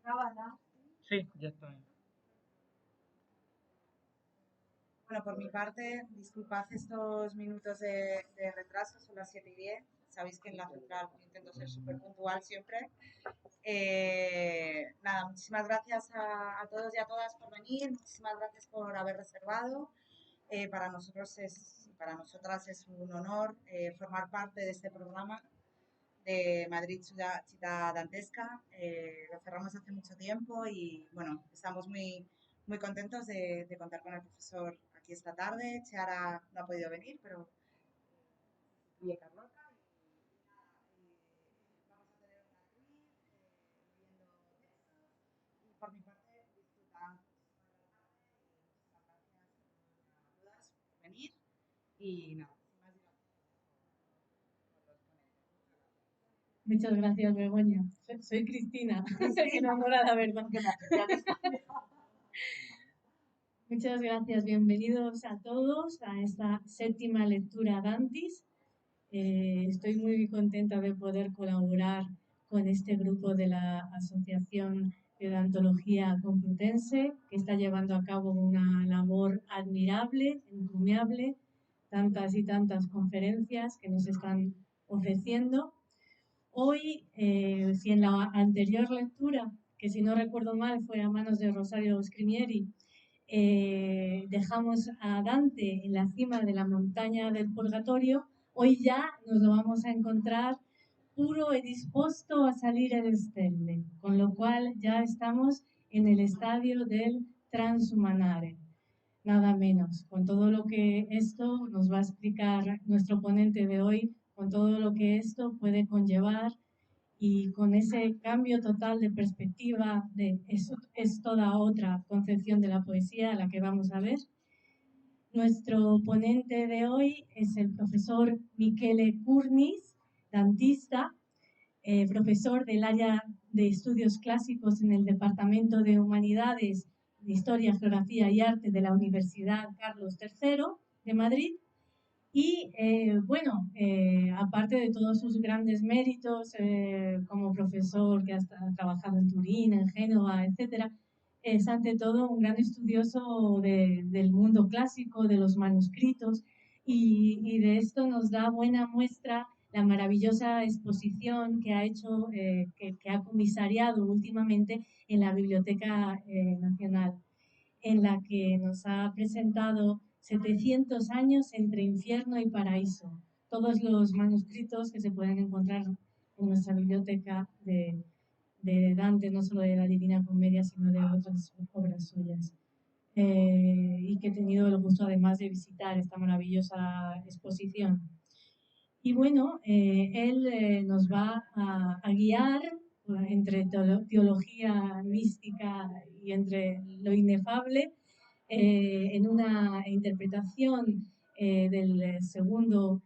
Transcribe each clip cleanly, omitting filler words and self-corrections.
Grabada. Sí, ya está. Bueno, por mi parte, disculpad estos minutos de retraso, son las 7:10. Sabéis que en la central intento ser súper puntual siempre. Nada, muchísimas gracias a todos y a todas por venir, muchísimas gracias por haber reservado. Para nosotros para nosotras es un honor formar parte de este programa de Madrid Ciudad Dantesca. Lo cerramos hace mucho tiempo y bueno, estamos muy contentos de contar con el profesor aquí esta tarde. Chiara no ha podido venir, pero y Carlota. Vamos a tener una quiz viendo textos y por mi parte disfrutar muchísimas gracias a todas por venir y nada, sin más dilación. Muchas gracias, Begoña. Soy Cristina, soy enamorada, ¿verdad? Muchas gracias, bienvenidos a todos a esta séptima lectura Dantis. Estoy muy contenta de poder colaborar con este grupo de la Asociación de Dantología Complutense, que está llevando a cabo una labor admirable, encomiable, tantas y tantas conferencias que nos están ofreciendo. Hoy, si en la anterior lectura, que si no recuerdo mal fue a manos de Rosario Scrimieri, dejamos a Dante en la cima de la montaña del purgatorio, hoy ya nos lo vamos a encontrar puro y dispuesto a salir el stelle, con lo cual ya estamos en el estadio del transhumanare, nada menos, con todo lo que esto nos va a explicar nuestro ponente de hoy, con todo lo que esto puede conllevar y con ese cambio total de perspectiva de eso es toda otra concepción de la poesía a la que vamos a ver. Nuestro ponente de hoy es el profesor Michele Curnis, dantista, profesor del área de estudios clásicos en el Departamento de Humanidades, de Historia, Geografía y Arte de la Universidad Carlos III de Madrid. Y aparte de todos sus grandes méritos como profesor que ha trabajado en Turín, en Génova, etc., es ante todo un gran estudioso del mundo clásico, de los manuscritos, y de esto nos da buena muestra la maravillosa exposición que ha hecho, que ha comisariado últimamente en la Biblioteca Nacional, en la que nos ha presentado 700 años entre infierno y paraíso, todos los manuscritos que se pueden encontrar en nuestra biblioteca de Dante, no solo de la Divina Comedia, sino de otras obras suyas. Y que he tenido el gusto además de visitar esta maravillosa exposición. Y bueno, él nos va a guiar entre teología mística y entre lo inefable, en una interpretación del segundo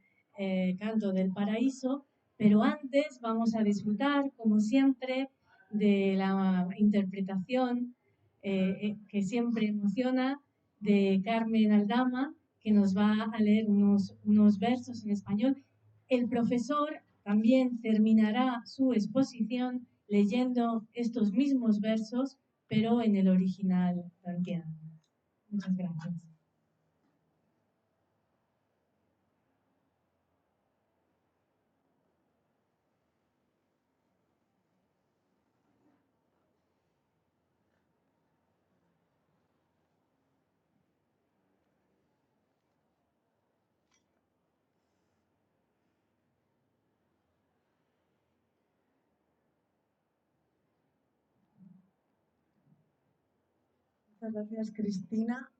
canto del paraíso, pero antes vamos a disfrutar, como siempre, de la interpretación que siempre emociona de Carmen Aldama, que nos va a leer unos versos en español. El profesor también terminará su exposición leyendo estos mismos versos, pero en el original dantiano. Muchas gracias. Muchas gracias, Cristina.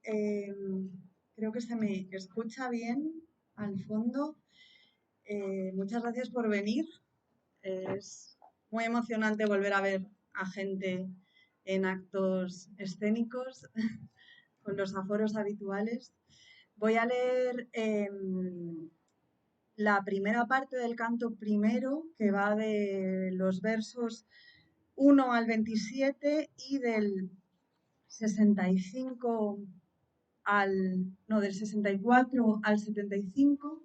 Creo que se me escucha bien al fondo. Muchas gracias por venir. Es muy emocionante volver a ver a gente en actos escénicos con los aforos habituales. Voy a leer la primera parte del canto primero, que va de los versos 1 al 27 y del 65 del 64 al 75,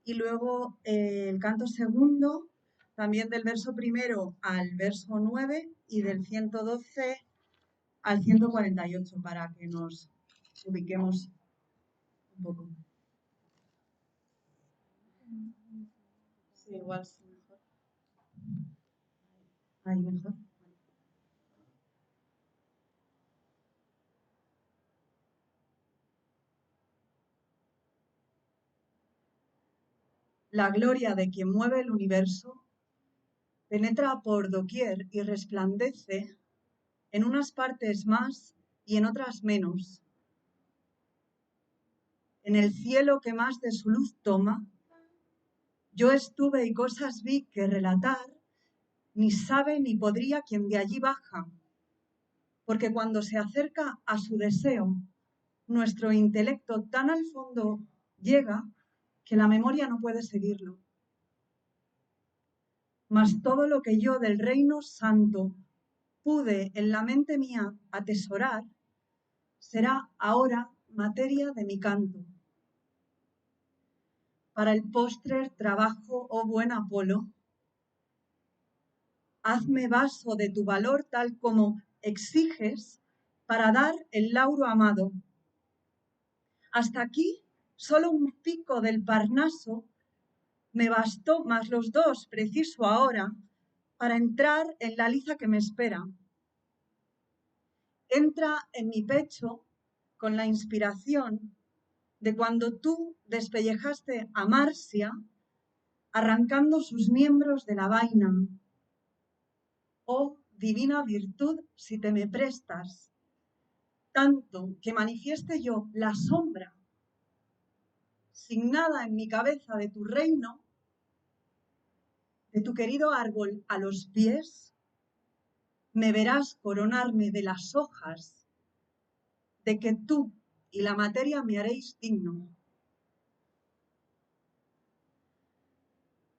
y luego el canto segundo, también del verso primero al verso 9 y del 112 al 148 para que nos ubiquemos un poco. Sí, igual sí, mejor. Ahí mejor. La gloria de quien mueve el universo penetra por doquier y resplandece en unas partes más y en otras menos. En el cielo que más de su luz toma, yo estuve y cosas vi que relatar, ni sabe ni podría quien de allí baja, porque cuando se acerca a su deseo, nuestro intelecto tan al fondo llega que la memoria no puede seguirlo. Mas todo lo que yo del reino santo pude en la mente mía atesorar, será ahora materia de mi canto. Para el postrer trabajo, oh buen Apolo, hazme vaso de tu valor tal como exiges para dar el lauro amado. Hasta aquí, solo un pico del Parnaso me bastó, más los dos preciso ahora, para entrar en la liza que me espera. Entra en mi pecho con la inspiración de cuando tú despellejaste a Marcia arrancando sus miembros de la vaina. Oh divina virtud, si te me prestas, tanto que manifieste yo la sombra sin nada en mi cabeza de tu reino, de tu querido árbol a los pies, me verás coronarme de las hojas de que tú y la materia me haréis digno.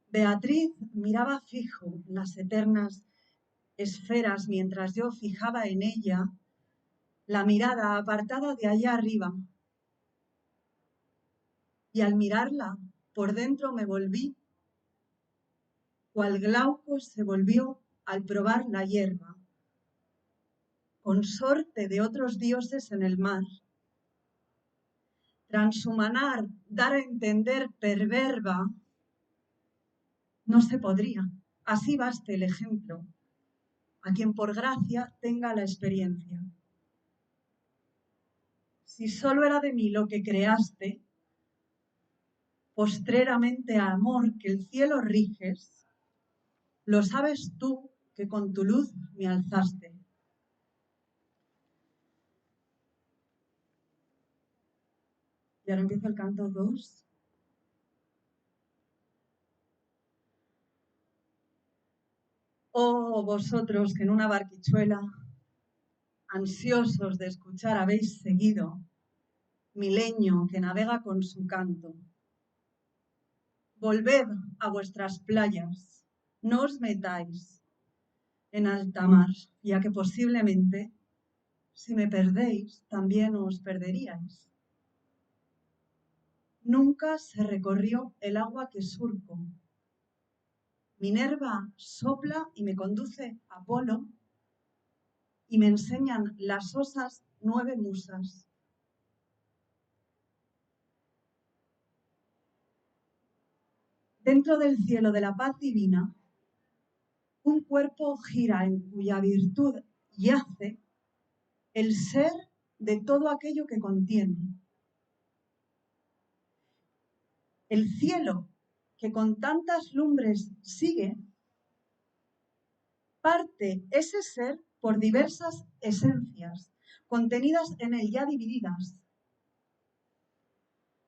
Beatriz miraba fijo las eternas esferas mientras yo fijaba en ella la mirada apartada de allá arriba. Y al mirarla, por dentro me volví, cual Glauco se volvió al probar la hierba, consorte de otros dioses en el mar. Transhumanar, dar a entender perverba, no se podría. Así baste el ejemplo, a quien por gracia tenga la experiencia. Si solo era de mí lo que creaste, postreramente amor que el cielo riges, lo sabes tú que con tu luz me alzaste. Y ahora empieza el canto 2. Oh, vosotros que en una barquichuela, ansiosos de escuchar, habéis seguido mi leño que navega con su canto. Volved a vuestras playas, no os metáis en alta mar, ya que posiblemente, si me perdéis, también os perderíais. Nunca se recorrió el agua que surco. Minerva sopla y me conduce a Apolo, y me enseñan las osas 9 musas. Dentro del cielo de la paz divina, un cuerpo gira en cuya virtud yace el ser de todo aquello que contiene. El cielo, que con tantas lumbres sigue, parte ese ser por diversas esencias, contenidas en él ya divididas.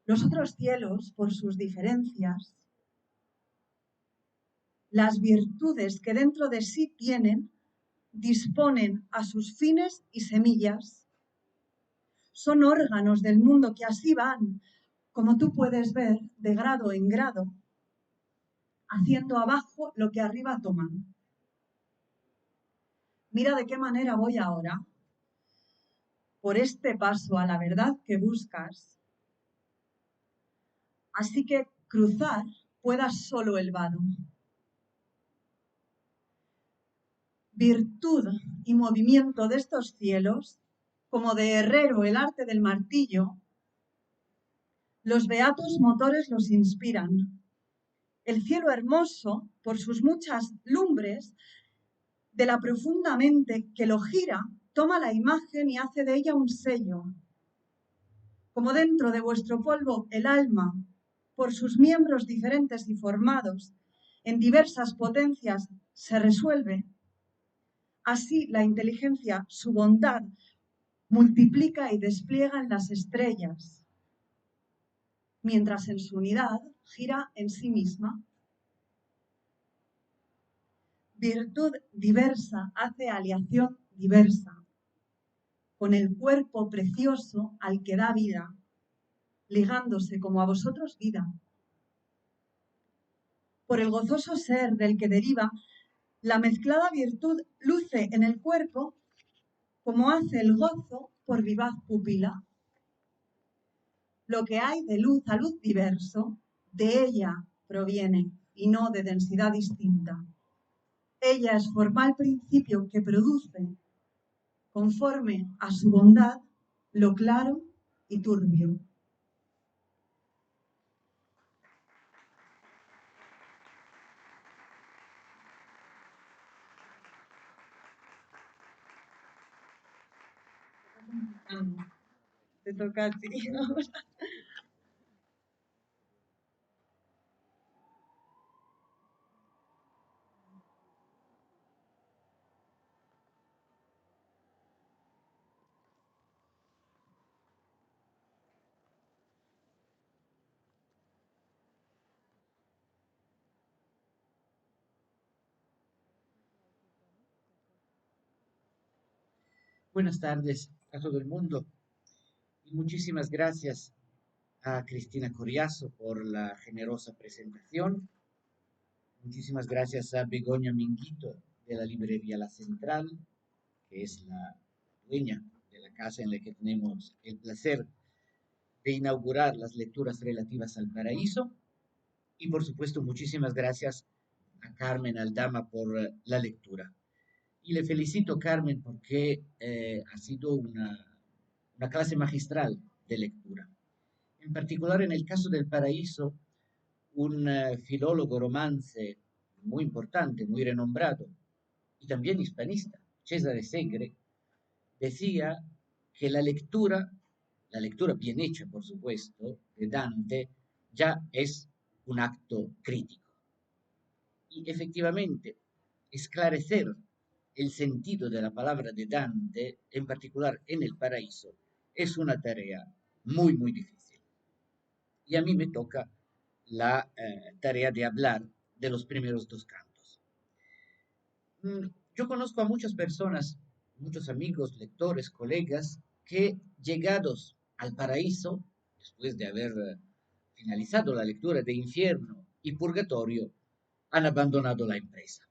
Los otros cielos, por sus diferencias, las virtudes que dentro de sí tienen, disponen a sus fines y semillas. Son órganos del mundo que así van, como tú puedes ver, de grado en grado, haciendo abajo lo que arriba toman. Mira de qué manera voy ahora, por este paso a la verdad que buscas. Así que cruzar puedas solo el vado. virtud y movimiento de estos cielos, como de herrero el arte del martillo, los beatos motores los inspiran. El cielo hermoso, por sus muchas lumbres, de la profunda mente que lo gira, toma la imagen y hace de ella un sello. Como dentro de vuestro polvo el alma, por sus miembros diferentes y formados, en diversas potencias se resuelve, así la inteligencia su bondad multiplica y despliega en las estrellas, mientras en su unidad gira en sí misma. Virtud diversa hace aleación diversa, con el cuerpo precioso al que da vida, ligándose como a vosotros vida. Por el gozoso ser del que deriva, la mezclada virtud luce en el cuerpo como hace el gozo por vivaz pupila. Lo que hay de luz a luz diverso, de ella proviene y no de densidad distinta. Ella es formal principio que produce, conforme a su bondad, lo claro y turbio. Te toca a ti. Buenas tardes a todo el mundo y muchísimas gracias a Cristina Coriazo por la generosa presentación. Muchísimas gracias a Begoña Minguito de la librería La Central, que es la dueña de la casa en la que tenemos el placer de inaugurar las lecturas relativas al paraíso. Y por supuesto, muchísimas gracias a Carmen Aldama por la lectura. Y le felicito, Carmen, porque ha sido una clase magistral de lectura. En particular, en el caso del paraíso, un filólogo romance muy importante, muy renombrado, y también hispanista, Cesare Segre, decía que la lectura bien hecha, por supuesto, de Dante, ya es un acto crítico. Y efectivamente, esclarecer el sentido de la palabra de Dante, en particular en el paraíso, es una tarea muy, muy difícil. Y a mí me toca la tarea de hablar de los primeros dos cantos. Yo conozco a muchas personas, muchos amigos, lectores, colegas, que llegados al paraíso, después de haber finalizado la lectura de Infierno y Purgatorio, han abandonado la empresa.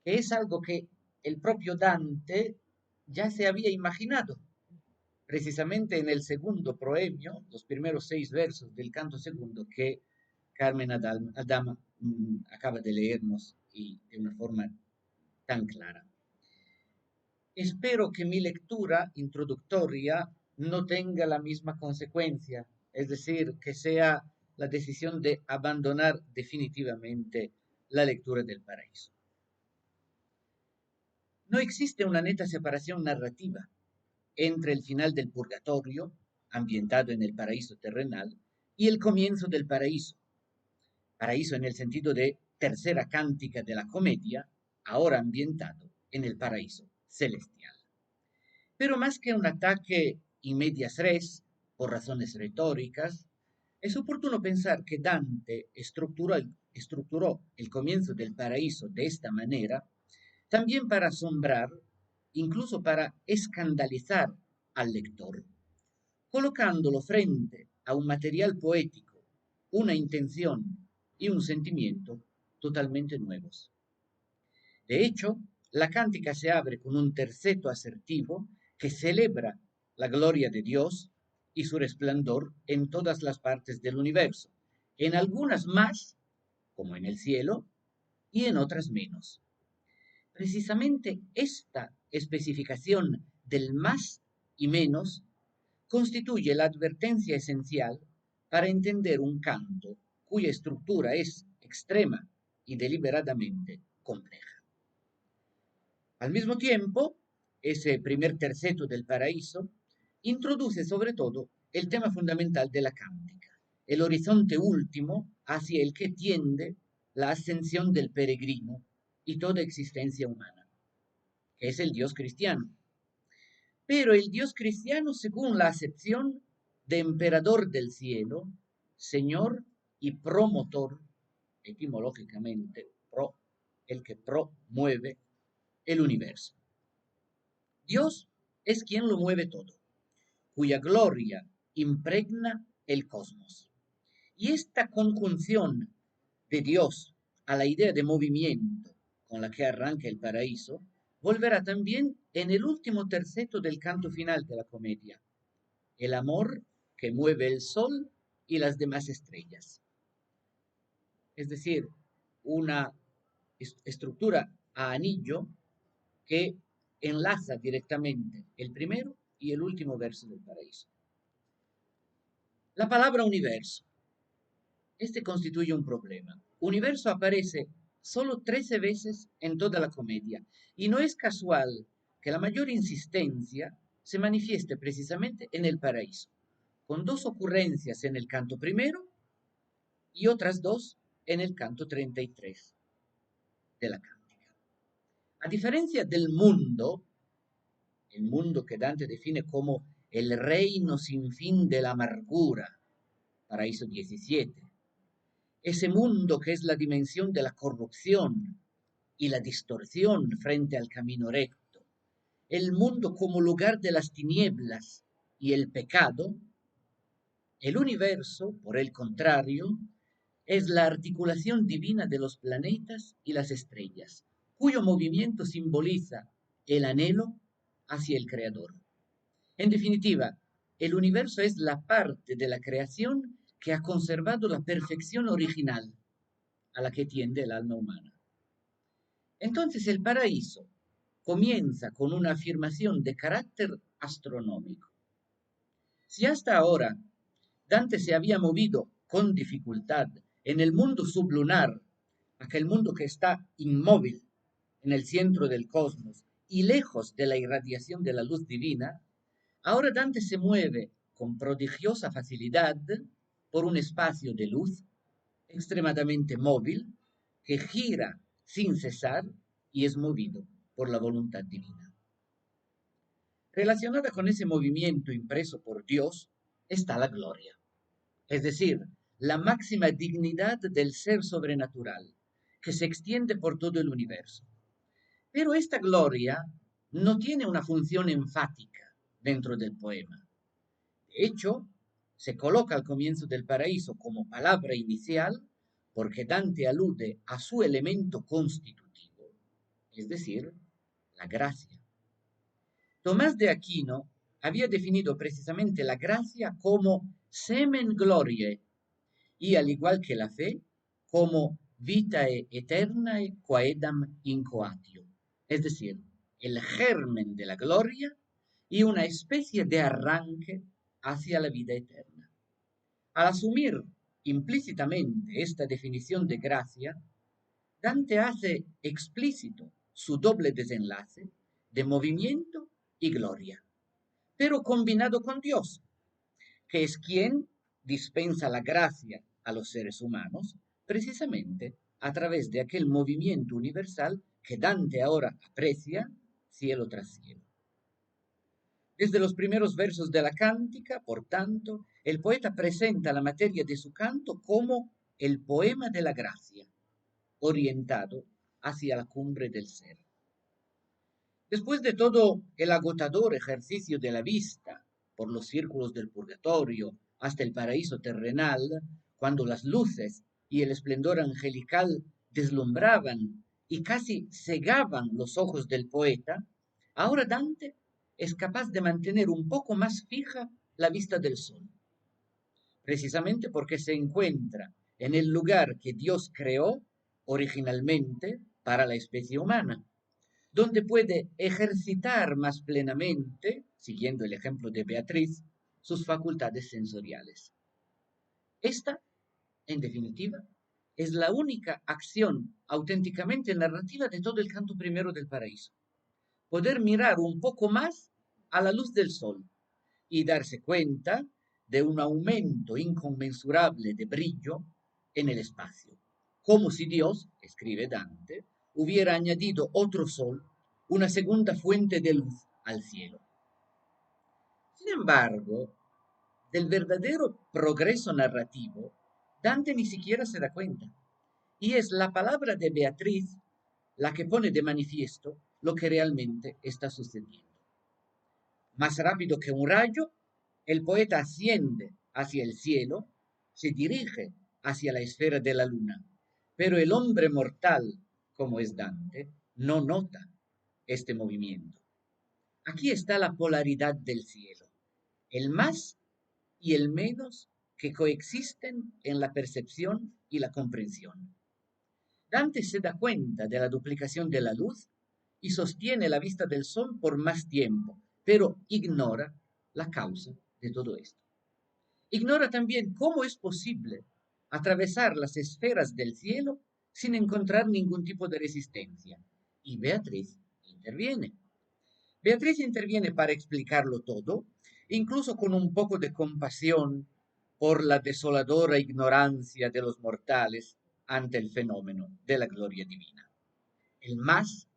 Es algo que el propio Dante ya se había imaginado, precisamente en el segundo proemio, los primeros 6 versos del canto segundo que Carmen Aldama acaba de leernos y de una forma tan clara. Espero que mi lectura introductoria no tenga la misma consecuencia, es decir, que sea la decisión de abandonar definitivamente la lectura del paraíso. No existe una neta separación narrativa entre el final del purgatorio, ambientado en el paraíso terrenal, y el comienzo del paraíso. Paraíso en el sentido de tercera cántica de la comedia, ahora ambientado en el paraíso celestial. Pero más que un ataque in medias res, por razones retóricas, es oportuno pensar que Dante estructuró el comienzo del paraíso de esta manera también para asombrar, incluso para escandalizar al lector, colocándolo frente a un material poético, una intención y un sentimiento totalmente nuevos. De hecho, la cántica se abre con un terceto asertivo que celebra la gloria de Dios y su resplandor en todas las partes del universo, en algunas más, como en el cielo, y en otras menos. Precisamente esta especificación del más y menos constituye la advertencia esencial para entender un canto cuya estructura es extrema y deliberadamente compleja. Al mismo tiempo, ese primer terceto del paraíso introduce sobre todo el tema fundamental de la cántica, el horizonte último hacia el que tiende la ascensión del peregrino y toda existencia humana, que es el Dios cristiano. Pero el Dios cristiano según la acepción de emperador del cielo, señor y promotor, etimológicamente, el que promueve el universo. Dios es quien lo mueve todo, cuya gloria impregna el cosmos. Y esta conjunción de Dios a la idea de movimiento con la que arranca el paraíso, volverá también en el último terceto del canto final de la comedia, el amor que mueve el sol y las demás estrellas. Es decir, una estructura a anillo que enlaza directamente el primero y el último verso del paraíso. La palabra universo. Este constituye un problema. Universo aparece solo 13 veces en toda la comedia, y no es casual que la mayor insistencia se manifieste precisamente en el paraíso, con 2 ocurrencias en el canto primero y otras 2 en el canto 33 de la cántica. A diferencia del mundo, el mundo que Dante define como el reino sin fin de la amargura, paraíso 17, ese mundo que es la dimensión de la corrupción y la distorsión frente al camino recto, el mundo como lugar de las tinieblas y el pecado, el universo, por el contrario, es la articulación divina de los planetas y las estrellas, cuyo movimiento simboliza el anhelo hacia el Creador. En definitiva, el universo es la parte de la creación que ha conservado la perfección original a la que tiende el alma humana. Entonces el paraíso comienza con una afirmación de carácter astronómico. Si hasta ahora Dante se había movido con dificultad en el mundo sublunar, aquel mundo que está inmóvil en el centro del cosmos y lejos de la irradiación de la luz divina, ahora Dante se mueve con prodigiosa facilidad por un espacio de luz extremadamente móvil que gira sin cesar y es movido por la voluntad divina. Relacionada con ese movimiento impreso por Dios está la gloria, es decir, la máxima dignidad del ser sobrenatural que se extiende por todo el universo. Pero esta gloria no tiene una función enfática dentro del poema. De hecho, se coloca al comienzo del paraíso como palabra inicial porque Dante alude a su elemento constitutivo, es decir, la gracia. Tomás de Aquino había definido precisamente la gracia como semen gloriae y, al igual que la fe, como vitae aeternae quaedam incoatio, es decir, el germen de la gloria y una especie de arranque hacia la vida eterna. Al asumir implícitamente esta definición de gracia, Dante hace explícito su doble desenlace de movimiento y gloria, pero combinado con Dios, que es quien dispensa la gracia a los seres humanos precisamente a través de aquel movimiento universal que Dante ahora aprecia cielo tras cielo. Desde los primeros versos de la cántica, por tanto, el poeta presenta la materia de su canto como el poema de la gracia, orientado hacia la cumbre del ser. Después de todo el agotador ejercicio de la vista por los círculos del purgatorio hasta el paraíso terrenal, cuando las luces y el esplendor angelical deslumbraban y casi cegaban los ojos del poeta, ahora Dante es capaz de mantener un poco más fija la vista del sol, precisamente porque se encuentra en el lugar que Dios creó originalmente para la especie humana, donde puede ejercitar más plenamente, siguiendo el ejemplo de Beatriz, sus facultades sensoriales. Esta, en definitiva, es la única acción auténticamente narrativa de todo el canto primero del paraíso. Poder mirar un poco más a la luz del sol y darse cuenta de un aumento inconmensurable de brillo en el espacio, como si Dios, escribe Dante, hubiera añadido otro sol, una segunda fuente de luz al cielo. Sin embargo, del verdadero progreso narrativo, Dante ni siquiera se da cuenta, y es la palabra de Beatriz la que pone de manifiesto lo que realmente está sucediendo. Más rápido que un rayo, el poeta asciende hacia el cielo, se dirige hacia la esfera de la luna, pero el hombre mortal, como es Dante, no nota este movimiento. Aquí está la polaridad del cielo, el más y el menos que coexisten en la percepción y la comprensión. Dante se da cuenta de la duplicación de la luz y sostiene la vista del sol por más tiempo, pero ignora la causa de todo esto. Ignora también cómo es posible atravesar las esferas del cielo sin encontrar ningún tipo de resistencia. Y Beatriz interviene. Beatriz interviene para explicarlo todo, incluso con un poco de compasión por la desoladora ignorancia de los mortales ante el fenómeno de la gloria divina. El más,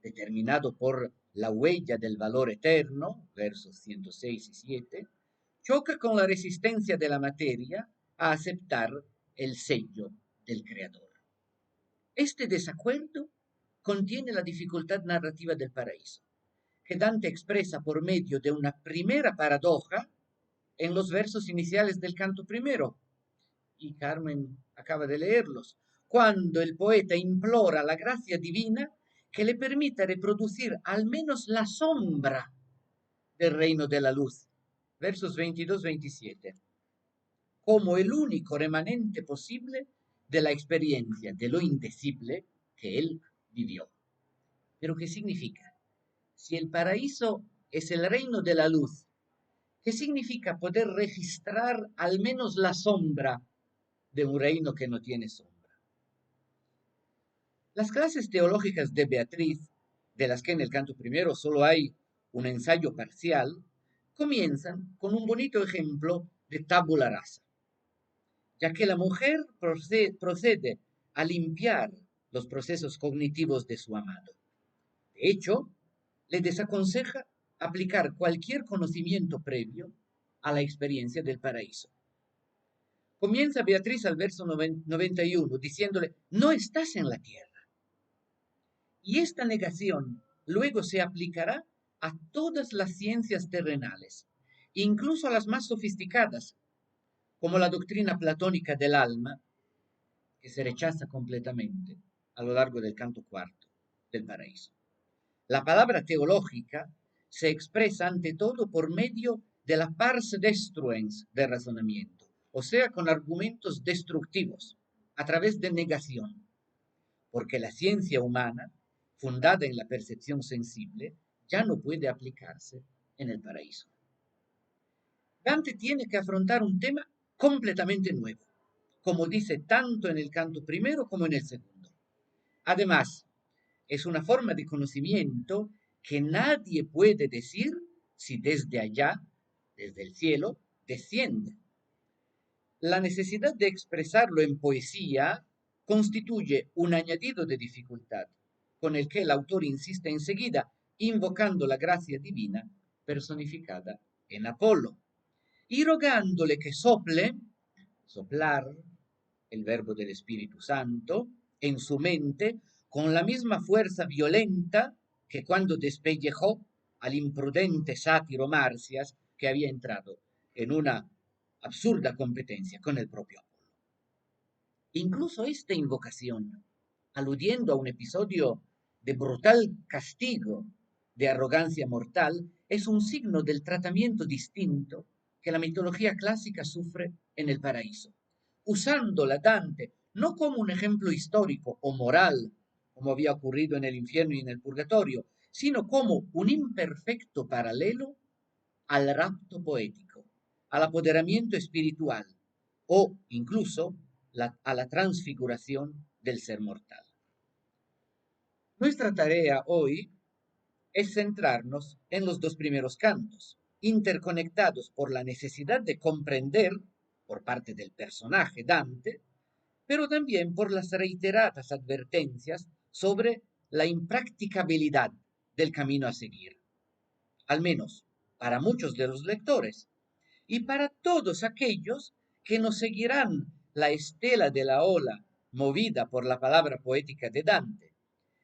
determinado por la huella del valor eterno, versos 106 y 7, choca con la resistencia de la materia a aceptar el sello del Creador. Este desacuerdo contiene la dificultad narrativa del paraíso, que Dante expresa por medio de una primera paradoja en los versos iniciales del canto primero, y Carmen acaba de leerlos, cuando el poeta implora la gracia divina que le permita reproducir al menos la sombra del reino de la luz, versos 22-27, como el único remanente posible de la experiencia de lo indecible que él vivió. ¿Pero qué significa? Si el paraíso es el reino de la luz, ¿qué significa poder registrar al menos la sombra de un reino que no tiene sombra? Las clases teológicas de Beatriz, de las que en el canto primero solo hay un ensayo parcial, comienzan con un bonito ejemplo de tabula rasa, ya que la mujer procede a limpiar los procesos cognitivos de su amado. De hecho, le desaconseja aplicar cualquier conocimiento previo a la experiencia del paraíso. Comienza Beatriz al verso 91 diciéndole, no estás en la tierra. Y esta negación luego se aplicará a todas las ciencias terrenales, incluso a las más sofisticadas, como la doctrina platónica del alma, que se rechaza completamente a lo largo del canto cuarto del paraíso. La palabra teológica se expresa ante todo por medio de la pars destruens del razonamiento, o sea, con argumentos destructivos, a través de negación, porque la ciencia humana, fundada en la percepción sensible, ya no puede aplicarse en el paraíso. Dante tiene que afrontar un tema completamente nuevo, como dice tanto en el canto primero como en el segundo. Además, es una forma de conocimiento que nadie puede decir si desde allá, desde el cielo, desciende. La necesidad de expresarlo en poesía constituye un añadido de dificultad, con el que el autor insiste enseguida, invocando la gracia divina personificada en Apolo, y rogándole que sople, soplar, el verbo del Espíritu Santo, en su mente, con la misma fuerza violenta que cuando despellejó al imprudente sátiro Marcias, que había entrado en una absurda competencia con el propio Apolo. Incluso esta invocación, aludiendo a un episodio de brutal castigo, de arrogancia mortal, es un signo del tratamiento distinto que la mitología clásica sufre en el paraíso, usándola Dante no como un ejemplo histórico o moral como había ocurrido en el infierno y en el purgatorio, sino como un imperfecto paralelo al rapto poético, al apoderamiento espiritual o incluso a la transfiguración del ser mortal. Nuestra tarea hoy es centrarnos en los dos primeros cantos, interconectados por la necesidad de comprender, por parte del personaje Dante, pero también por las reiteradas advertencias sobre la impracticabilidad del camino a seguir, al menos para muchos de los lectores, y para todos aquellos que nos seguirán la estela de la ola movida por la palabra poética de Dante.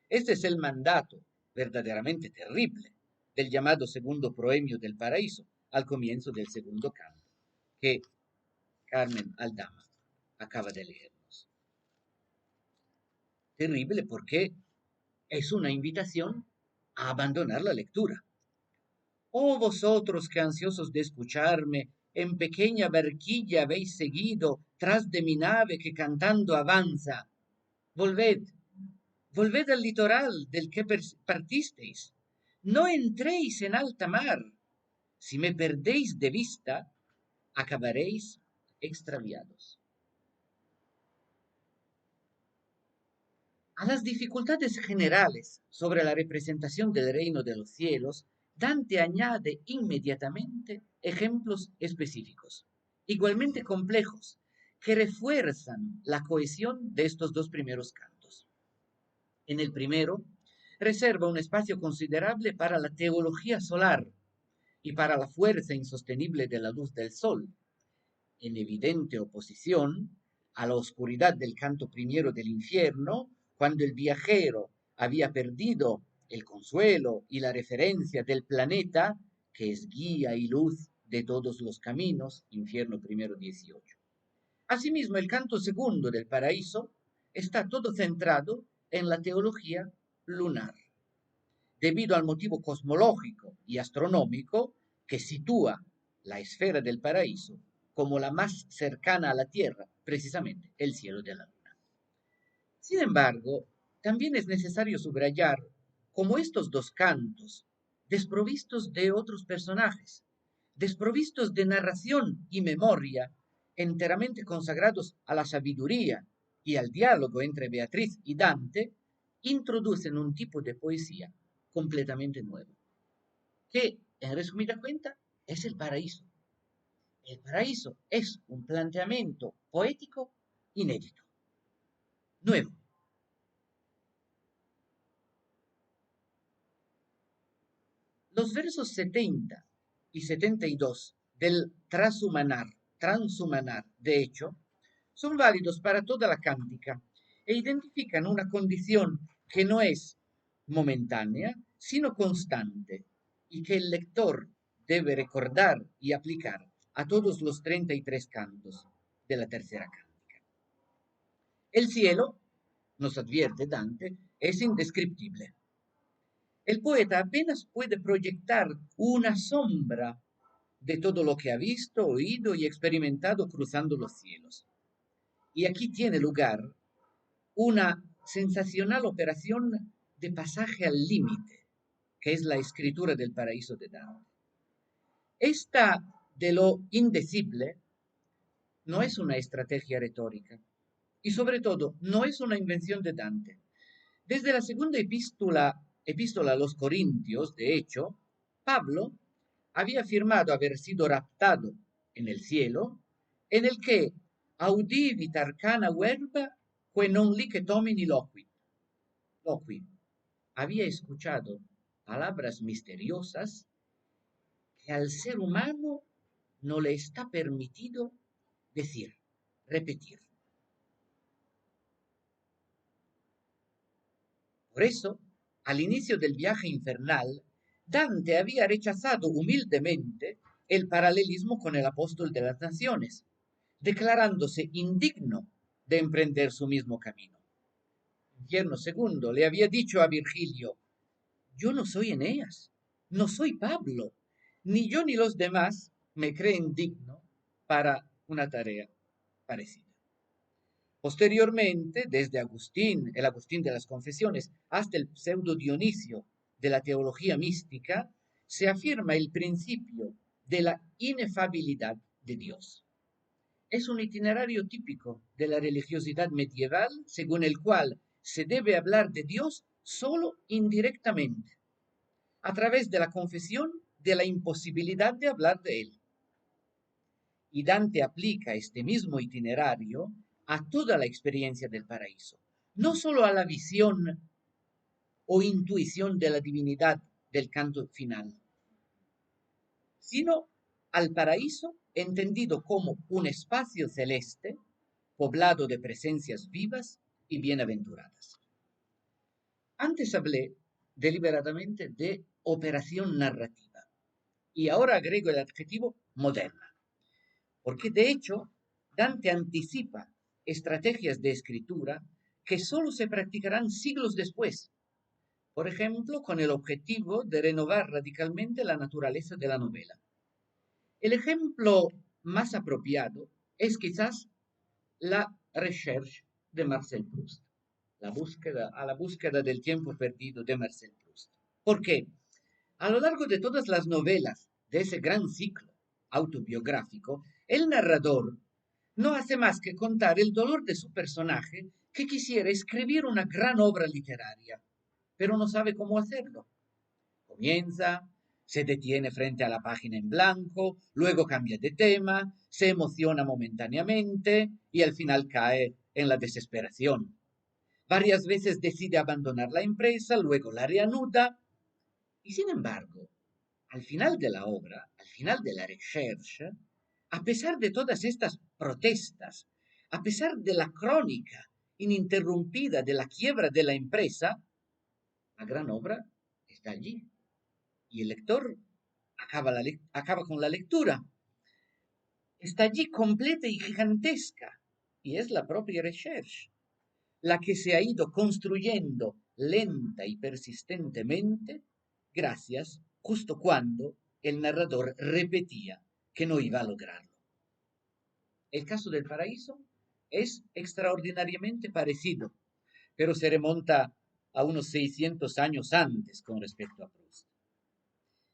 Este es el mandato verdaderamente terrible del llamado segundo proemio del paraíso al comienzo del segundo canto, que Carmen Aldama acaba de leernos. Terrible porque es una invitación a abandonar la lectura. Oh vosotros que ansiosos de escucharme, en pequeña barquilla habéis seguido tras de mi nave que cantando avanza. Volved, volved al litoral del que partisteis. No entréis en alta mar. Si me perdéis de vista, acabaréis extraviados. A las dificultades generales sobre la representación del reino de los cielos, Dante añade inmediatamente ejemplos específicos, igualmente complejos, que refuerzan la cohesión de estos dos primeros cantos. En el primero, reserva un espacio considerable para la teología solar y para la fuerza insostenible de la luz del sol, en evidente oposición a la oscuridad del canto primero del infierno, cuando el viajero había perdido el consuelo y la referencia del planeta, que es guía y luz de todos los caminos, infierno primero 18. Asimismo, el canto segundo del paraíso está todo centrado en la teología lunar, debido al motivo cosmológico y astronómico que sitúa la esfera del paraíso como la más cercana a la Tierra, precisamente el cielo de la luna. Sin embargo, también es necesario subrayar cómo estos dos cantos, desprovistos de otros personajes, desprovistos de narración y memoria, enteramente consagrados a la sabiduría y al diálogo entre Beatriz y Dante, introducen un tipo de poesía completamente nuevo, que, en resumida cuenta, es el paraíso. El paraíso es un planteamiento poético inédito, nuevo. Los versos 70 y 72 del transhumanar, de hecho, son válidos para toda la cántica e identifican una condición que no es momentánea, sino constante, y que el lector debe recordar y aplicar a todos los 33 cantos de la tercera cántica. El cielo, nos advierte Dante, es indescriptible. El poeta apenas puede proyectar una sombra de todo lo que ha visto, oído y experimentado cruzando los cielos. Y aquí tiene lugar una sensacional operación de pasaje al límite, que es la escritura del paraíso de Dante. Esta de lo indecible no es una estrategia retórica y sobre todo no es una invención de Dante. Desde la segunda epístola a los Corintios, de hecho, Pablo había afirmado haber sido raptado en el cielo, en el que audivit arcana verba que non licet homini loquit. Había escuchado palabras misteriosas que al ser humano no le está permitido decir, repetir. Por eso, al inicio del viaje infernal, Dante había rechazado humildemente el paralelismo con el apóstol de las naciones, declarándose indigno de emprender su mismo camino. Infierno segundo le había dicho a Virgilio, yo no soy Eneas, no soy Pablo, ni yo ni los demás me creen digno para una tarea parecida. Posteriormente, desde Agustín, el Agustín de las Confesiones, hasta el pseudo Dionisio de la teología mística, se afirma el principio de la inefabilidad de Dios. Es un itinerario típico de la religiosidad medieval, según el cual se debe hablar de Dios solo indirectamente, a través de la confesión de la imposibilidad de hablar de Él. Y Dante aplica este mismo itinerario a toda la experiencia del paraíso, no solo a la visión o intuición de la divinidad del canto final, sino al paraíso entendido como un espacio celeste poblado de presencias vivas y bienaventuradas. Antes hablé deliberadamente de operación narrativa y ahora agrego el adjetivo moderna, porque de hecho Dante anticipa estrategias de escritura que solo se practicarán siglos después, por ejemplo, con el objetivo de renovar radicalmente la naturaleza de la novela. El ejemplo más apropiado es quizás la recherche de Marcel Proust, la búsqueda del tiempo perdido de Marcel Proust. ¿Por qué? A lo largo de todas las novelas de ese gran ciclo autobiográfico, el narrador no hace más que contar el dolor de su personaje que quisiera escribir una gran obra literaria, pero no sabe cómo hacerlo. Comienza, se detiene frente a la página en blanco, luego cambia de tema, se emociona momentáneamente y al final cae en la desesperación. Varias veces decide abandonar la empresa, luego la reanuda y sin embargo, al final de la obra, al final de la recherche, a pesar de todas estas protestas, a pesar de la crónica ininterrumpida de la quiebra de la empresa, la gran obra está allí. Y el lector acaba con la lectura. Está allí completa y gigantesca. Y es la propia recherche, la que se ha ido construyendo lenta y persistentemente, gracias justo cuando el narrador repetía que no iba a lograrlo. El caso del paraíso es extraordinariamente parecido, pero se remonta a unos 600 años antes con respecto a Proust.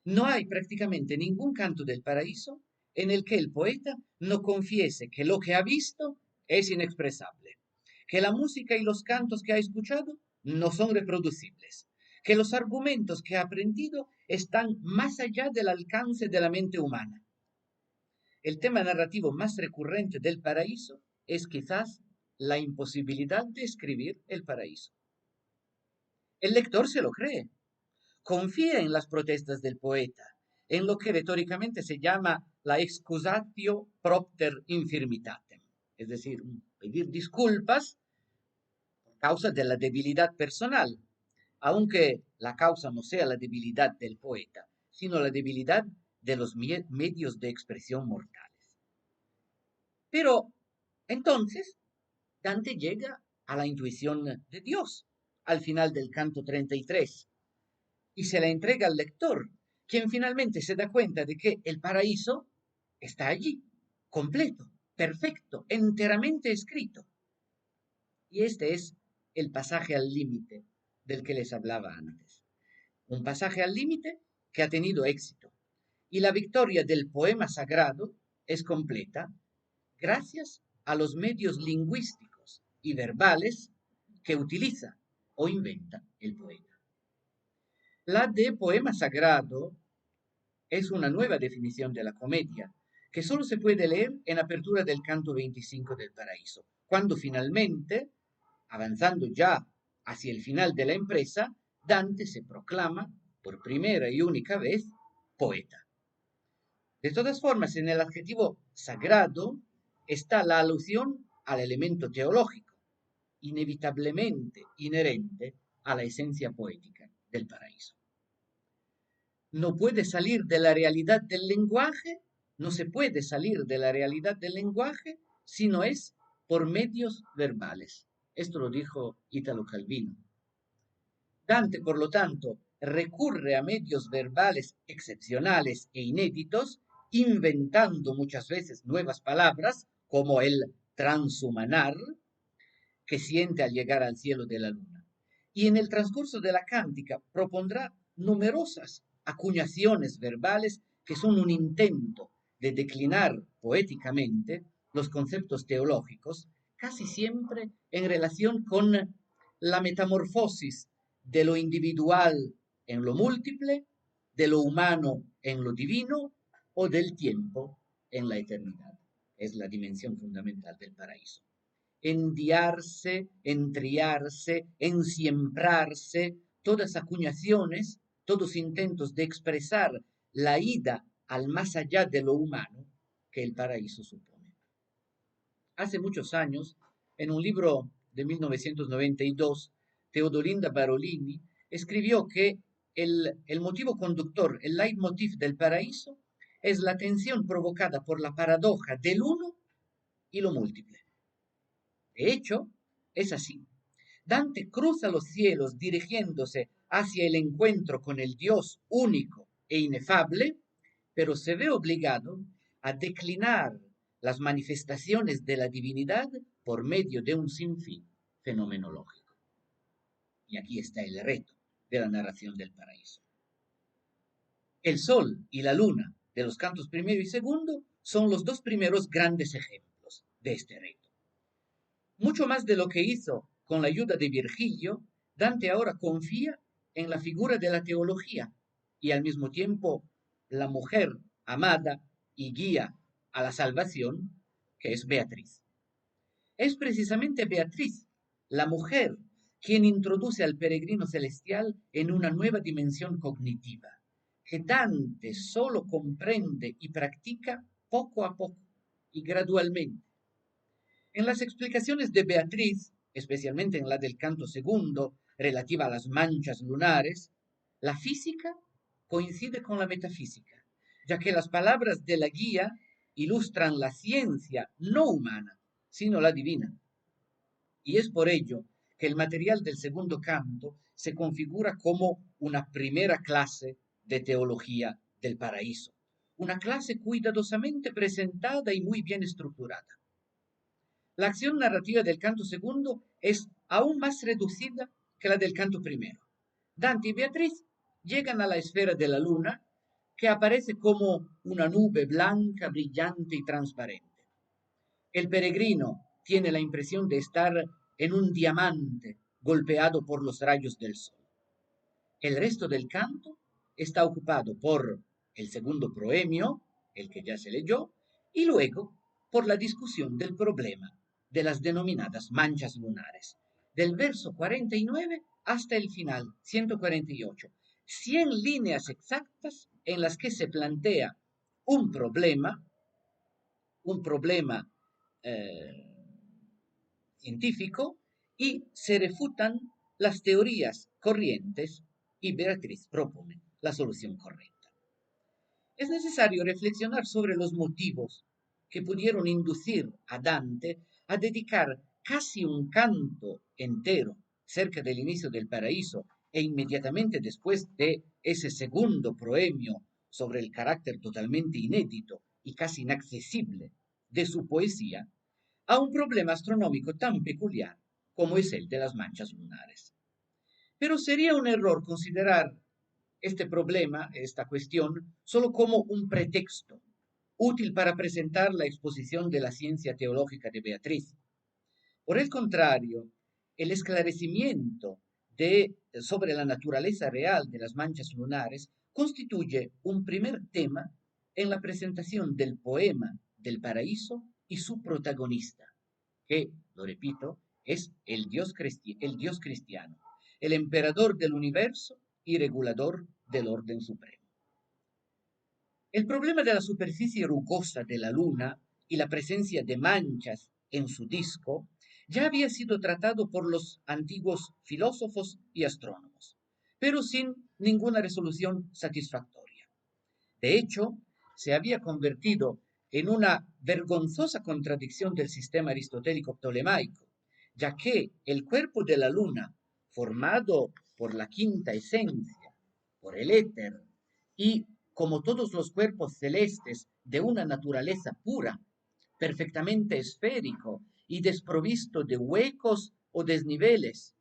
No hay prácticamente ningún canto del paraíso en el que el poeta no confiese que lo que ha visto es inexpresable, que la música y los cantos que ha escuchado no son reproducibles, que los argumentos que ha aprendido están más allá del alcance de la mente humana. El tema narrativo más recurrente del paraíso es quizás la imposibilidad de escribir el paraíso. El lector se lo cree, confía en las protestas del poeta, en lo que retóricamente se llama la excusatio propter infirmitatem, es decir, pedir disculpas por causa de la debilidad personal, aunque la causa no sea la debilidad del poeta, sino la debilidad de los medios de expresión mortales. Pero entonces Dante llega a la intuición de Dios al final del canto 33 y se la entrega al lector, quien finalmente se da cuenta de que el paraíso está allí, completo, perfecto, enteramente escrito. Y este es el pasaje al límite del que les hablaba antes. Un pasaje al límite que ha tenido éxito. Y la victoria del poema sagrado es completa gracias a los medios lingüísticos y verbales que utiliza o inventa el poeta. La de poema sagrado es una nueva definición de la comedia, que solo se puede leer en apertura del canto 25 del paraíso, cuando finalmente, avanzando ya hacia el final de la empresa, Dante se proclama, por primera y única vez, poeta. De todas formas, en el adjetivo sagrado está la alusión al elemento teológico, inevitablemente inherente a la esencia poética del paraíso. No puede salir de la realidad del lenguaje, no se puede salir de la realidad del lenguaje si no es por medios verbales. Esto lo dijo Italo Calvino. Dante, por lo tanto, recurre a medios verbales excepcionales e inéditos, inventando muchas veces nuevas palabras, como el transhumanar, que siente al llegar al cielo de la luna. Y en el transcurso de la cántica propondrá numerosas acuñaciones verbales que son un intento de declinar poéticamente los conceptos teológicos, casi siempre en relación con la metamorfosis de lo individual en lo múltiple, de lo humano en lo divino o del tiempo en la eternidad. Es la dimensión fundamental del paraíso. Endiarse, entriarse, ensiembrarse, todas acuñaciones, todos intentos de expresar la ida al más allá de lo humano que el paraíso supone. Hace muchos años, en un libro de 1992, Teodolinda Barolini escribió que el motivo conductor, el leitmotiv del paraíso, es la tensión provocada por la paradoja del uno y lo múltiple. De hecho, es así. Dante cruza los cielos dirigiéndose hacia el encuentro con el Dios único e inefable, pero se ve obligado a declinar las manifestaciones de la divinidad por medio de un sinfín fenomenológico. Y aquí está el reto de la narración del paraíso. El sol y la luna de los cantos primero y segundo son los dos primeros grandes ejemplos de este reto. Mucho más de lo que hizo con la ayuda de Virgilio, Dante ahora confía en la figura de la teología y al mismo tiempo la mujer amada y guía a la salvación, que es Beatriz. Es precisamente Beatriz, la mujer, quien introduce al peregrino celestial en una nueva dimensión cognitiva, que Dante solo comprende y practica poco a poco y gradualmente. En las explicaciones de Beatriz, especialmente en la del canto segundo, relativa a las manchas lunares, la física coincide con la metafísica, ya que las palabras de la guía ilustran la ciencia no humana, sino la divina. Y es por ello que el material del segundo canto se configura como una primera clase de teología del paraíso, una clase cuidadosamente presentada y muy bien estructurada. La acción narrativa del canto segundo es aún más reducida que la del canto primero. Dante y Beatriz llegan a la esfera de la luna, que aparece como una nube blanca, brillante y transparente. El peregrino tiene la impresión de estar en un diamante golpeado por los rayos del sol. El resto del canto está ocupado por el segundo proemio, el que ya se leyó, y luego por la discusión del problema de las denominadas manchas lunares, del verso 49 hasta el final, 148. 100 líneas exactas en las que se plantea un problema científico, y se refutan las teorías corrientes y Beatriz propone la solución correcta. Es necesario reflexionar sobre los motivos que pudieron inducir a Dante a dedicar casi un canto entero cerca del inicio del paraíso e inmediatamente después de ese segundo proemio sobre el carácter totalmente inédito y casi inaccesible de su poesía, a un problema astronómico tan peculiar como es el de las manchas lunares. Pero sería un error considerar este problema, esta cuestión, solo como un pretexto útil para presentar la exposición de la ciencia teológica de Beatriz. Por el contrario, el esclarecimiento sobre la naturaleza real de las manchas lunares constituye un primer tema en la presentación del poema del paraíso y su protagonista, que, lo repito, es el Dios cristiano, el emperador del universo y regulador del orden supremo. El problema de la superficie rugosa de la luna y la presencia de manchas en su disco ya había sido tratado por los antiguos filósofos y astrónomos, pero sin ninguna resolución satisfactoria. De hecho, se había convertido en una vergonzosa contradicción del sistema aristotélico ptolemaico, ya que el cuerpo de la luna, formado por la quinta esencia, por el éter, y como todos los cuerpos celestes de una naturaleza pura, perfectamente esférico y desprovisto de huecos o desniveles.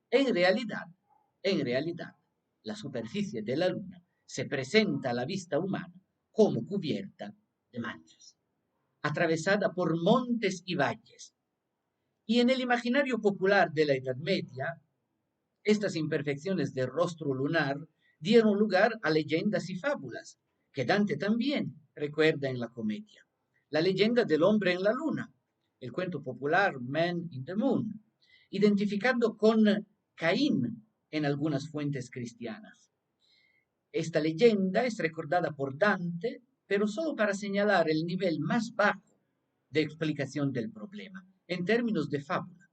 En realidad, la superficie de la luna se presenta a la vista humana como cubierta de manchas, atravesada por montes y valles. Y en el imaginario popular de la Edad Media, estas imperfecciones del rostro lunar dieron lugar a leyendas y fábulas, que Dante también recuerda en la comedia. La leyenda del hombre en la luna, el cuento popular Man in the Moon, identificado con Caín en algunas fuentes cristianas. Esta leyenda es recordada por Dante, pero solo para señalar el nivel más bajo de explicación del problema, en términos de fábula.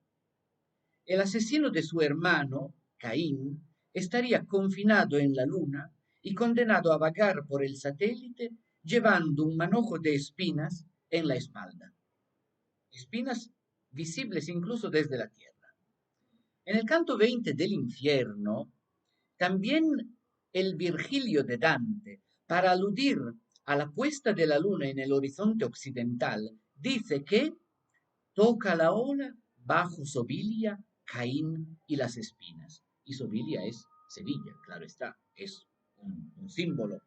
El asesino de su hermano, Caín, estaría confinado en la luna y condenado a vagar por el satélite llevando un manojo de espinas en la espalda. Espinas visibles incluso desde la tierra. En el canto 20 del infierno, también el Virgilio de Dante, para aludir a la puesta de la luna en el horizonte occidental, dice que toca la ola bajo Sobilia, Caín y las espinas. Y Sobilia es Sevilla, claro está, es un símbolo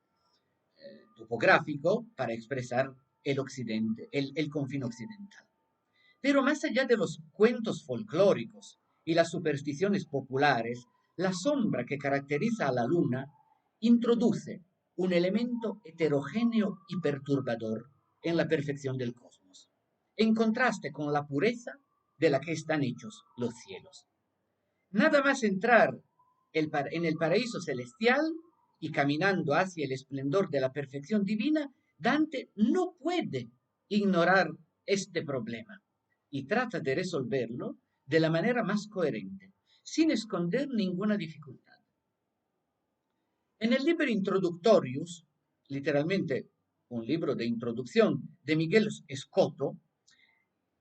topográfico para expresar el occidente, el confín occidental. Pero más allá de los cuentos folclóricos y las supersticiones populares, la sombra que caracteriza a la luna introduce un elemento heterogéneo y perturbador en la perfección del cosmos, en contraste con la pureza de la que están hechos los cielos. Nada más entrar en el paraíso celestial y caminando hacia el esplendor de la perfección divina, Dante no puede ignorar este problema y trata de resolverlo de la manera más coherente, sin esconder ninguna dificultad. En el Liber Introductorius, literalmente un libro de introducción de Miguel Escoto,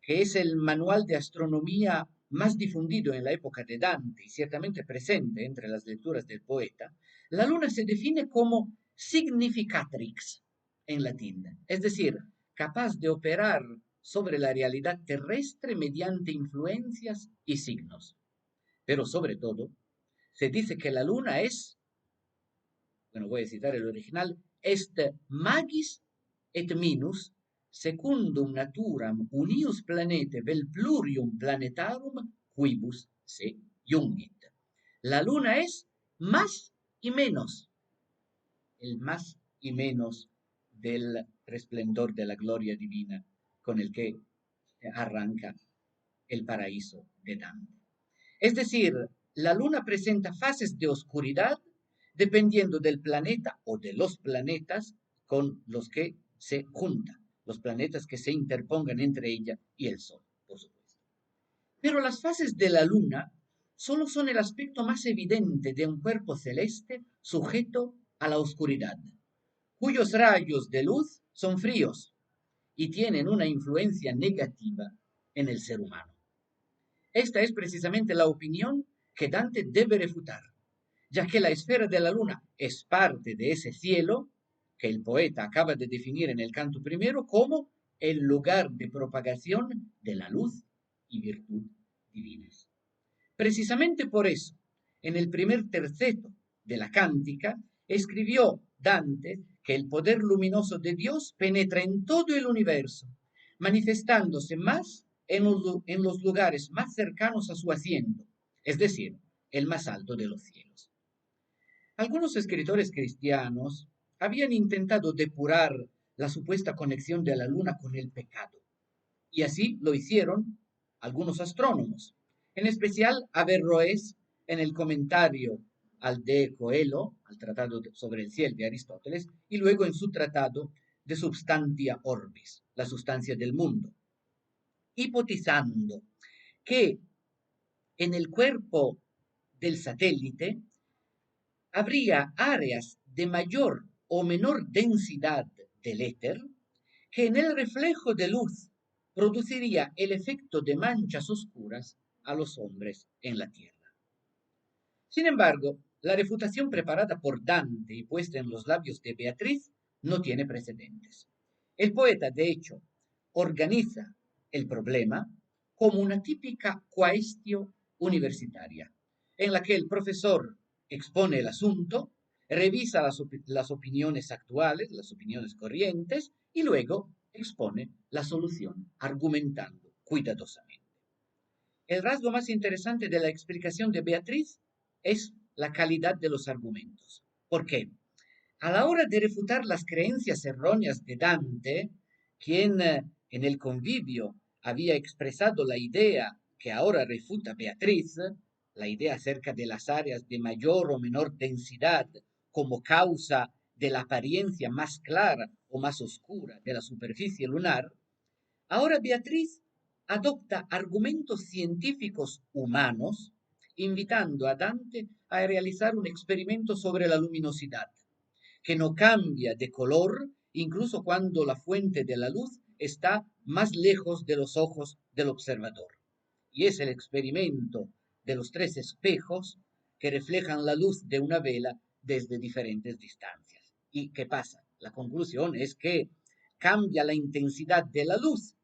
que es el manual de astronomía más difundido en la época de Dante y ciertamente presente entre las lecturas del poeta, la luna se define como significatrix en latín, es decir, capaz de operar sobre la realidad terrestre mediante influencias y signos. Pero sobre todo, se dice que la luna es, bueno, voy a citar el original, est magis et minus secundum naturam unius planete vel plurium planetarum quibus se jungit. La luna es más y menos, el más y menos del resplendor de la gloria divina con el que arranca el paraíso de Dante. Es decir, la luna presenta fases de oscuridad dependiendo del planeta o de los planetas con los que se junta, los planetas que se interpongan entre ella y el Sol, por supuesto. Pero las fases de la luna solo son el aspecto más evidente de un cuerpo celeste sujeto a la oscuridad, cuyos rayos de luz son fríos y tienen una influencia negativa en el ser humano. Esta es precisamente la opinión que Dante debe refutar, ya que la esfera de la luna es parte de ese cielo que el poeta acaba de definir en el canto primero como el lugar de propagación de la luz y virtud divinas. Precisamente por eso, en el primer terceto de la Cántica, escribió Dante que el poder luminoso de Dios penetra en todo el universo, manifestándose más en los lugares más cercanos a su asiento, es decir, el más alto de los cielos. Algunos escritores cristianos habían intentado depurar la supuesta conexión de la luna con el pecado, y así lo hicieron algunos astrónomos, en especial Averroes en el comentario al De Coelo, al Tratado sobre el Cielo de Aristóteles, y luego en su tratado de Substantia Orbis, la sustancia del mundo, hipotizando que en el cuerpo del satélite habría áreas de mayor o menor densidad del éter que en el reflejo de luz produciría el efecto de manchas oscuras a los hombres en la tierra. Sin embargo, la refutación preparada por Dante y puesta en los labios de Beatriz no tiene precedentes. El poeta, de hecho, organiza el problema como una típica quaestio universitaria, en la que el profesor expone el asunto, revisa las opiniones actuales, las opiniones corrientes, y luego expone la solución, argumentando cuidadosamente. El rasgo más interesante de la explicación de Beatriz es la calidad de los argumentos. ¿Por qué? A la hora de refutar las creencias erróneas de Dante, quien en el convivio había expresado la idea que ahora refuta Beatriz, la idea acerca de las áreas de mayor o menor densidad como causa de la apariencia más clara o más oscura de la superficie lunar, ahora Beatriz adopta argumentos científicos humanos, invitando a Dante a realizar un experimento sobre la luminosidad, que no cambia de color incluso cuando la fuente de la luz está más lejos de los ojos del observador. Y es el experimento de los 3 espejos que reflejan la luz de una vela desde diferentes distancias. ¿Y qué pasa? La conclusión es que cambia la intensidad de la luz,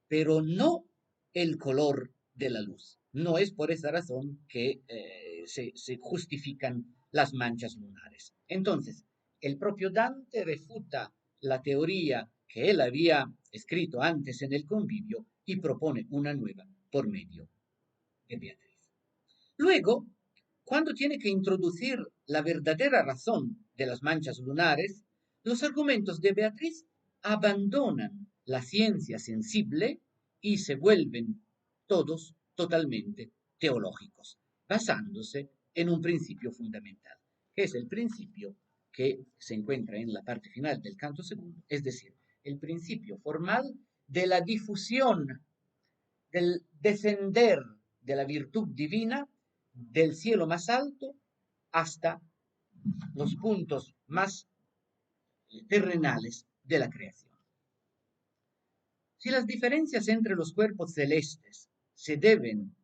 pero no el color de la luz. No es por esa razón que se justifican las manchas lunares. Entonces, el propio Dante refuta la teoría que él había escrito antes en el convivio y propone una nueva por medio de Beatriz. Luego, cuando tiene que introducir la verdadera razón de las manchas lunares, los argumentos de Beatriz abandonan la ciencia sensible y se vuelven todos totalmente teológicos, basándose en un principio fundamental, que es el principio que se encuentra en la parte final del canto segundo, es decir, el principio formal de la difusión, del descender de la virtud divina del cielo más alto hasta los puntos más terrenales de la creación. Si las diferencias entre los cuerpos celestes se deben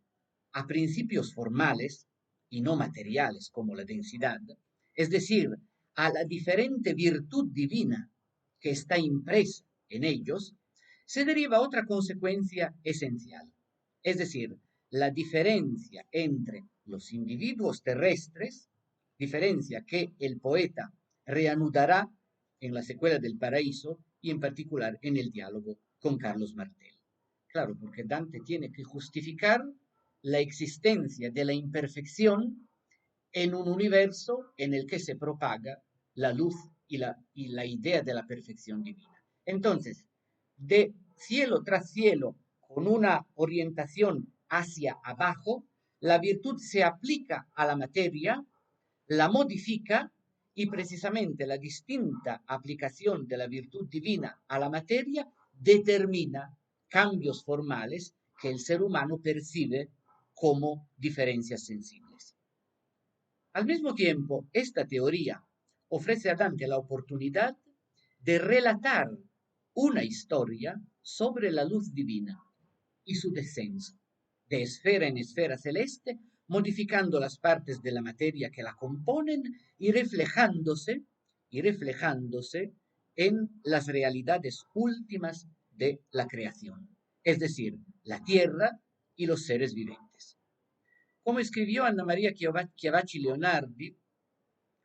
a principios formales y no materiales como la densidad, es decir, a la diferente virtud divina que está impresa en ellos, se deriva otra consecuencia esencial, es decir, la diferencia entre los individuos terrestres, diferencia que el poeta reanudará en la secuela del Paraíso y en particular en el diálogo con Carlos Martel. Claro, porque Dante tiene que justificar la existencia de la imperfección en un universo en el que se propaga la luz y la idea de la perfección divina. Entonces, de cielo tras cielo, con una orientación hacia abajo, la virtud se aplica a la materia, la modifica y precisamente la distinta aplicación de la virtud divina a la materia determina cambios formales que el ser humano percibe como diferencias sensibles. Al mismo tiempo, esta teoría ofrece a Dante la oportunidad de relatar una historia sobre la luz divina y su descenso de esfera en esfera celeste, modificando las partes de la materia que la componen y reflejándose en las realidades últimas de la creación, es decir, la tierra y los seres viventes. Como escribió Anna Maria Chiavacci Leonardi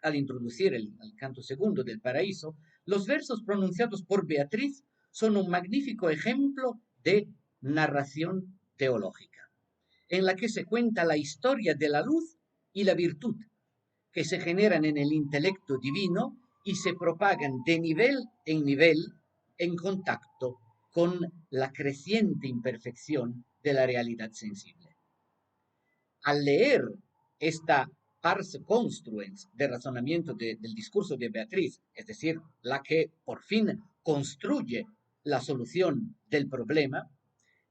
al introducir el canto segundo del Paraíso, los versos pronunciados por Beatriz son un magnífico ejemplo de narración teológica, en la que se cuenta la historia de la luz y la virtud, que se generan en el intelecto divino y se propagan de nivel en contacto con la creciente imperfección de la realidad sensible. Al leer esta pars construens de razonamiento del discurso de Beatriz, es decir, la que por fin construye la solución del problema,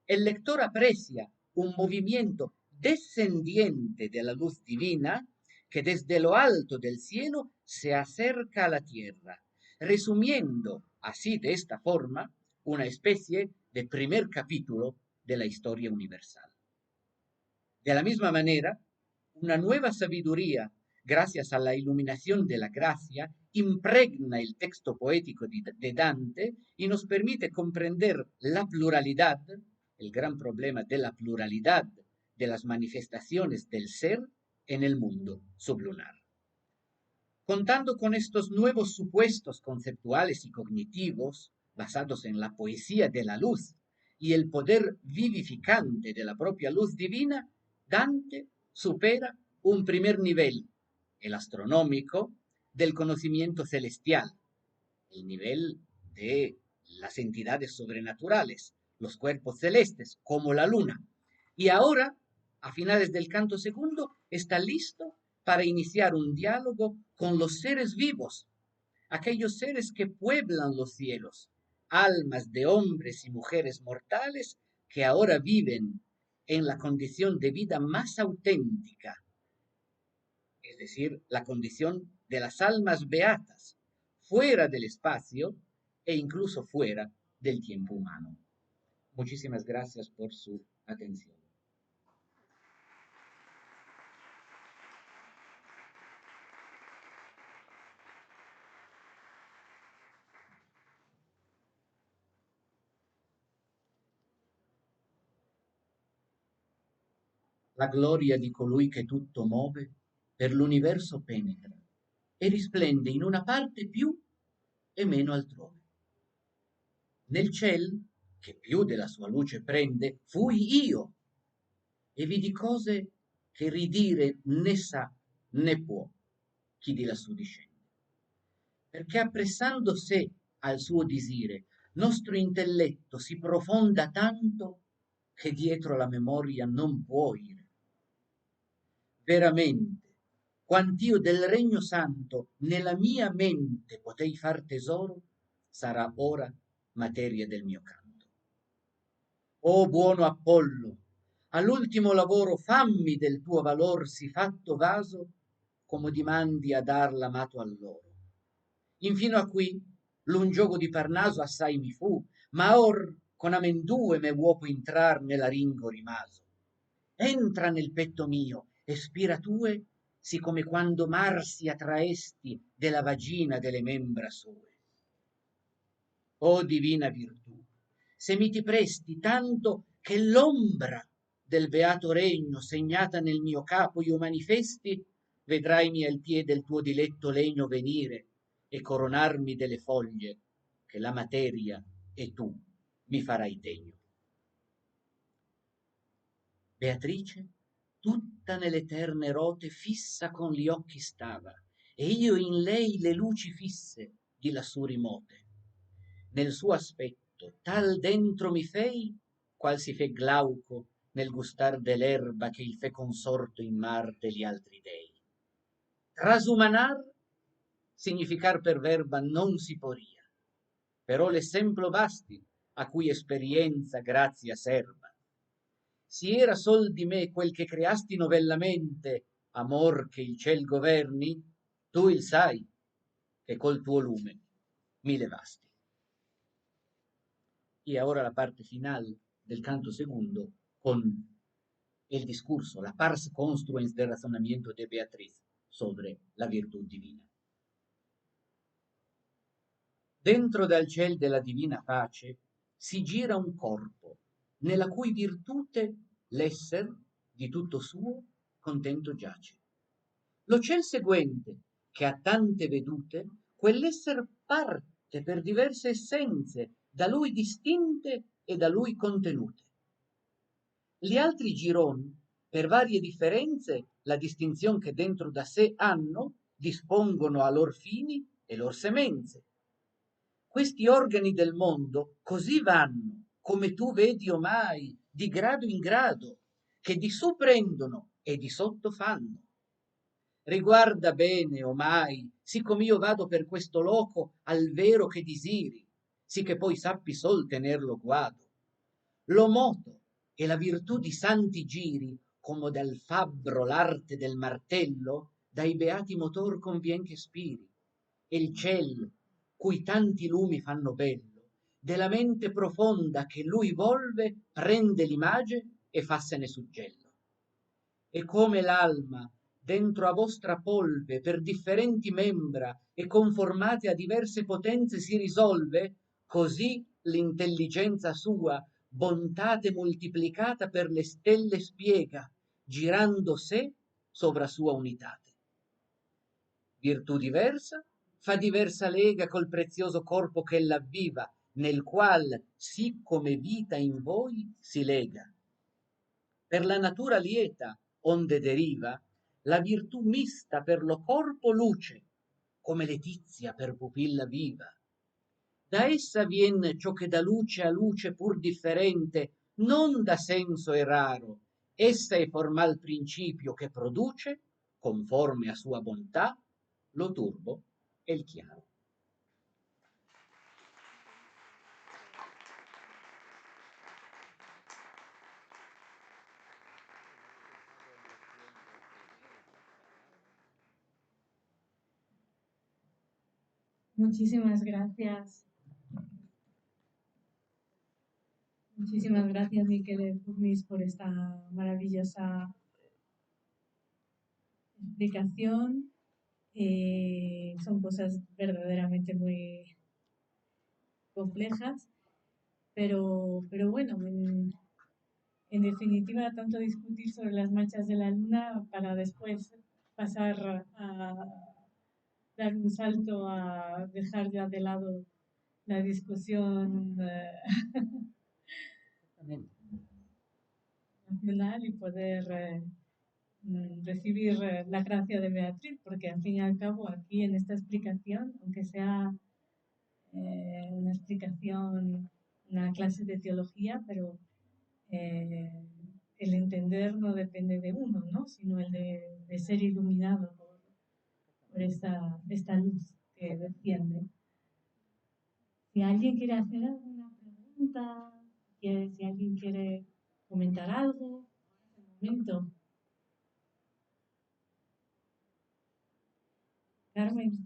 el lector aprecia un movimiento descendiente de la luz divina que desde lo alto del cielo se acerca a la tierra, resumiendo así de esta forma una especie de primer capítulo de la historia universal. De la misma manera, una nueva sabiduría, gracias a la iluminación de la gracia, impregna el texto poético de Dante y nos permite comprender la pluralidad, el gran problema de la pluralidad de las manifestaciones del ser en el mundo sublunar. Contando con estos nuevos supuestos conceptuales y cognitivos, basados en la poesía de la luz y el poder vivificante de la propia luz divina, Dante supera un primer nivel, el astronómico, del conocimiento celestial, el nivel de las entidades sobrenaturales, los cuerpos celestes, como la luna. Y ahora, a finales del canto segundo, está listo para iniciar un diálogo con los seres vivos, aquellos seres que pueblan los cielos, almas de hombres y mujeres mortales que ahora viven en la condición de vida más auténtica, es decir, la condición de las almas beatas, fuera del espacio e incluso fuera del tiempo humano. Muchísimas gracias por su atención. La gloria di colui che tutto muove per l'universo penetra e risplende in una parte più e meno altrove. Nel ciel, che più della sua luce prende, fui io, e vidi cose che ridire né sa né può chi di lassù discende. Perché appressando sé al suo disire, nostro intelletto si profonda tanto che dietro la memoria non può ire. Veramente, quant'io del regno santo nella mia mente potei far tesoro, sarà ora materia del mio canto. O buono Apollo, all'ultimo lavoro fammi del tuo valor sì fatto vaso, come dimandi a dar l'amato all'oro. Infino a qui, l'un gioco di Parnaso assai mi fu, ma or con amendue me uopo intrar nella ringo rimaso. Entra nel petto mio e spira tue, sì come quando Marsia traesti della vagina delle membra sue. O divina virtù, se mi ti presti tanto che l'ombra del beato regno segnata nel mio capo io manifesti, vedraimi al piede del tuo diletto legno venire e coronarmi delle foglie che la materia e tu mi farai degno. Beatrice, tutta nell'eterne rote fissa con gli occhi stava, e io in lei le luci fisse di lassù rimote. Nel suo aspetto tal dentro mi fei, qual si fe Glauco nel gustar dell'erba che il fe consorto in mar degli altri dei. Trasumanar, significar per verba non si poria, però l'esemplo basti a cui esperienza grazia serba. Si era sol di me quel che creasti novellamente, amor che il ciel governi, tu il sai che col tuo lume mi levasti. Y ahora la parte final del canto segundo con el discurso, la pars construens del razonamiento de Beatriz sobre la virtud divina. Dentro dal ciel della divina pace si gira un corpo, nella cui virtute l'esser di tutto suo contento giace. Lo ciel seguente, che ha tante vedute, quell'esser parte per diverse essenze, da lui distinte e da lui contenute. Gli altri giron, per varie differenze, la distinzione che dentro da sé hanno, dispongono a lor fini e lor semenze. Questi organi del mondo così vanno, come tu vedi omai, di grado in grado, che di su prendono e di sotto fanno. Riguarda bene omai, siccome io vado per questo loco al vero che disiri, sì che poi sappi sol tenerlo guado. Lo moto e la virtù di santi giri, come dal fabbro l'arte del martello, dai beati motor convien che spiri. E il ciel, cui tanti lumi fanno bello, della mente profonda che lui volve, prende l'image e fassene suggello. E come l'alma, dentro a vostra polve, per differenti membra e conformate a diverse potenze si risolve, così l'intelligenza sua bontate moltiplicata per le stelle spiega, girando sé sovra sua unitate. Virtù diversa fa diversa lega col prezioso corpo che l'avviva, nel qual sì come vita in voi si lega. Per la natura lieta, onde deriva, la virtù mista per lo corpo luce, come letizia per pupilla viva. Da essa vien ciò che da luce a luce pur differente, non da senso e raro, essa è formal principio che produce, conforme a sua bontà, lo turbo e il chiaro. Muchísimas gracias. Muchísimas gracias, Miquel Furnis, por esta maravillosa explicación. Son cosas verdaderamente muy complejas, pero bueno, en definitiva, tanto discutir sobre las manchas de la luna para después pasar a dar un salto a dejar ya de lado la discusión nacional y poder recibir la gracia de Beatriz, porque al fin y al cabo aquí en esta explicación, aunque sea una explicación, una clase de teología, pero el entender no depende de uno, ¿no? Sino el de ser iluminado por esta luz que desciende. Si alguien quiere hacer alguna pregunta, si alguien quiere comentar algo, es el momento. Carmen.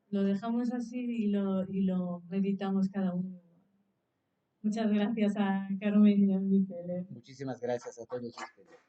Lo dejamos así y lo meditamos cada uno. Muchas gracias a Carmen y a Miquel. Muchísimas gracias a todos ustedes.